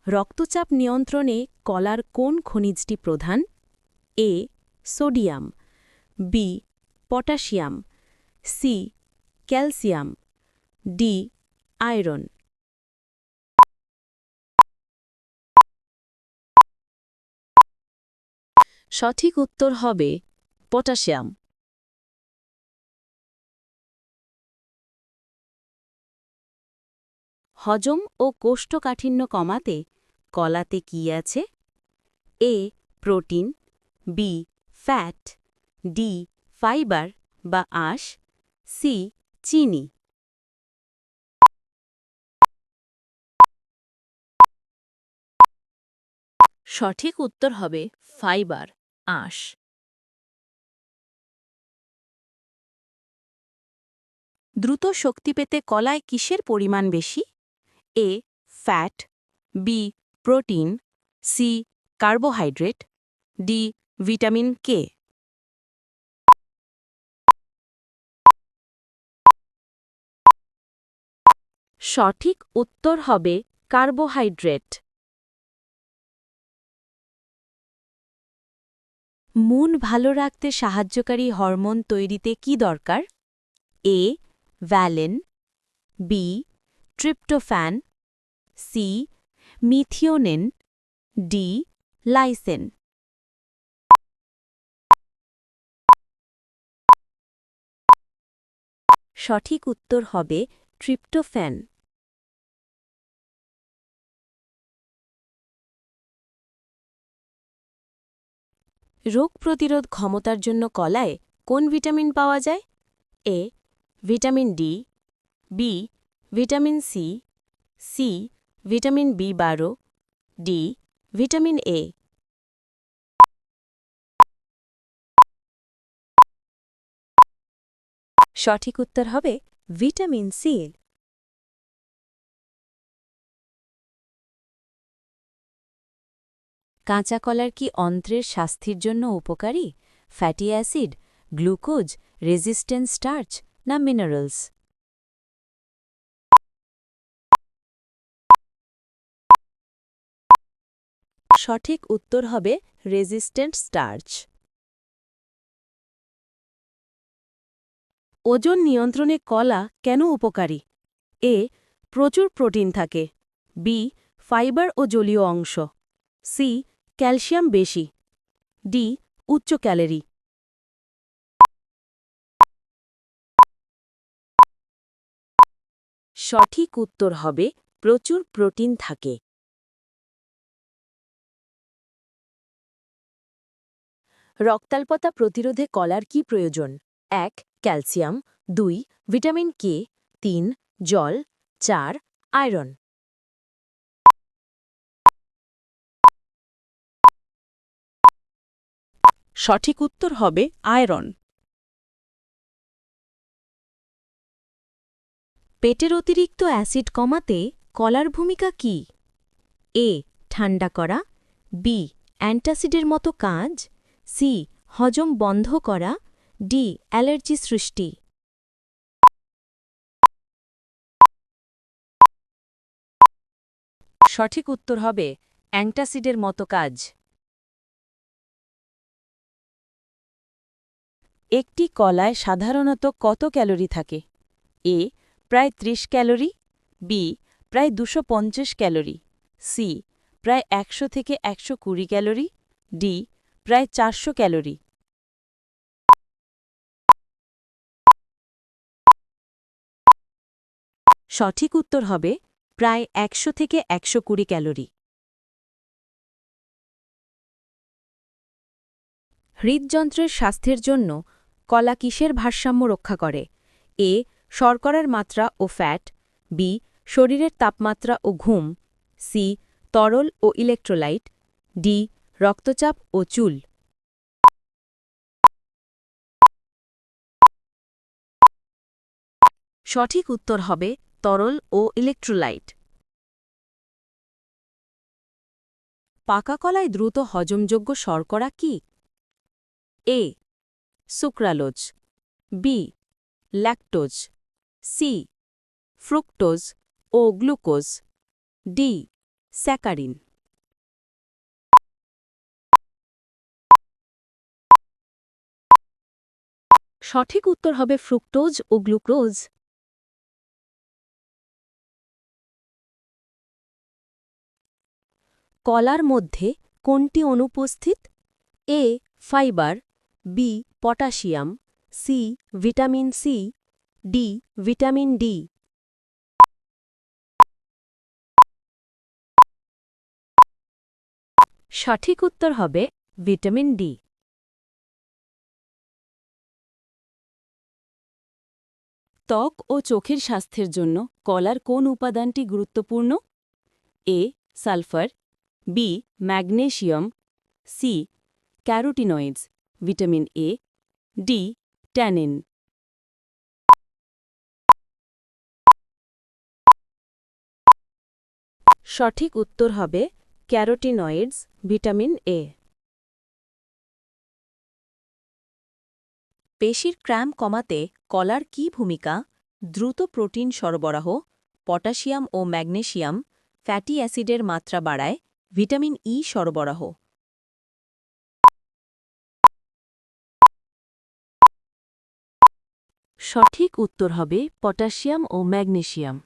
রক্তচাপ নিয়ন্ত্রণে কলার কোন খনিজটি প্রধান? A sodium, B potassium, C calcium, D iron. সঠিক উত্তর হবে পটাশিয়াম। হজম ও কোষ্ঠকাঠিন্য কমাতে কলাতে কি আছে? A protein, B fat, D fibre বা আঁশ, সি চিনি। সঠিক উত্তর হবে ফাইবার, আঁশ। দ্রুত শক্তি পেতে কলায় কিসের পরিমাণ বেশি? A fat, B protein, C carbohydrate, D vitamin K. সঠিক উত্তর হবে কার্বোহাইড্রেট। মন ভালো রাখতে সাহায্যকারী হরমোন তৈরিতে কি দরকার? A valine, B tryptophan, C methionine, D lysine. সঠিক উত্তর হবে ট্রিপ্টোফ্যান। রোগ প্রতিরোধ ক্ষমতার জন্য কলায় কোন ভিটামিন পাওয়া যায়? A vitamin D, B vitamin C, C vitamin বি12, ডি ভিটামিন এ। সঠিক উত্তর হবে ভিটামিন সি। কাঁচা কলার কি অন্ত্রের স্বাস্থ্যের জন্য উপকারী? Fatty acid, glucose, resistant starch না মিনারেলস? সঠিক উত্তর হবে রেজিস্ট্যান্ট স্টার্চ। ওজন নিয়ন্ত্রণে কলা কেন উপকারী? এ প্রচুর প্রোটিন থাকে, বি ফাইবার ও জলীয় অংশ, সি ক্যালসিয়াম বেশি, ডি উচ্চ ক্যালোরি। সঠিক উত্তর হবে প্রচুর প্রোটিন থাকে। রক্তাল্পতা প্রতিরোধে কলার কি প্রয়োজন? ১ ক্যালসিয়াম, ২ ভিটামিন কে, ৩ জল, ৪ আয়রন। সঠিক উত্তর হবে আয়রন। পেটের অতিরিক্ত অ্যাসিড কমাতে কলার ভূমিকা কি? এ ঠান্ডা করা, বি অ্যান্টাসিডের মতো কাজ, সি হজম বন্ধ করা, ডি অ্যালার্জি সৃষ্টি। সঠিক উত্তর হবে অ্যান্টাসিডের মতো কাজ। একটি কলায় সাধারণত কত ক্যালোরি থাকে? এ প্রায় ৩০ ক্যালোরি, বি প্রায় ২৫০ ক্যালোরি, সি প্রায় ১০০ থেকে ১২০ ক্যালোরি, ডি প্রায় ৪০০ ক্যালোরি। সঠিক উত্তর হবে প্রায় ১০০ থেকে ১২০ ক্যালোরি। হৃদযন্ত্রের স্বাস্থ্যের জন্য কলা কিসের ভারসাম্য রক্ষা করে? এ শর্করার মাত্রা ও ফ্যাট, বি শরীরের তাপমাত্রা ও ঘুম, সি তরল ও ইলেক্ট্রোলাইট, ডি রক্তচাপ ও চুল। সঠিক উত্তর হবে তরল ও ইলেক্ট্রোলাইট। পাকা কলায় দ্রুত হজমযোগ্য শর্করা কি? A sucralose, B lactose, C fructose ও গ্লুকোজ, ডি স্যাকারিন। সঠিক উত্তর হবে ফ্রুক্টোজ ও গ্লুকোজ। কলার মধ্যে কোনটি অনুপস্থিত? A fibre, B potassium, C vitamin C, D vitamin D. সঠিক উত্তর হবে ভিটামিন ডি। ত্বক ও চোখের স্বাস্থ্যের জন্য কলার কোন উপাদানটি গুরুত্বপূর্ণ? A sulphur, B magnesium, C carotenoids, vitamin A, D tannin. সঠিক উত্তর হবে ক্যারোটিনয়েডস, ভিটামিন এ। পেশির ক্র্যাম্প কমাতে কলার কী ভূমিকা? দ্রুত প্রোটিন সরবরাহ, পটাশিয়াম ও ম্যাগনেসিয়াম, ফ্যাটি অ্যাসিডের মাত্রা বাড়ায়, ভিটামিন ই সরবরাহ। সঠিক উত্তর হবে পটাশিয়াম ও ম্যাগনেসিয়াম।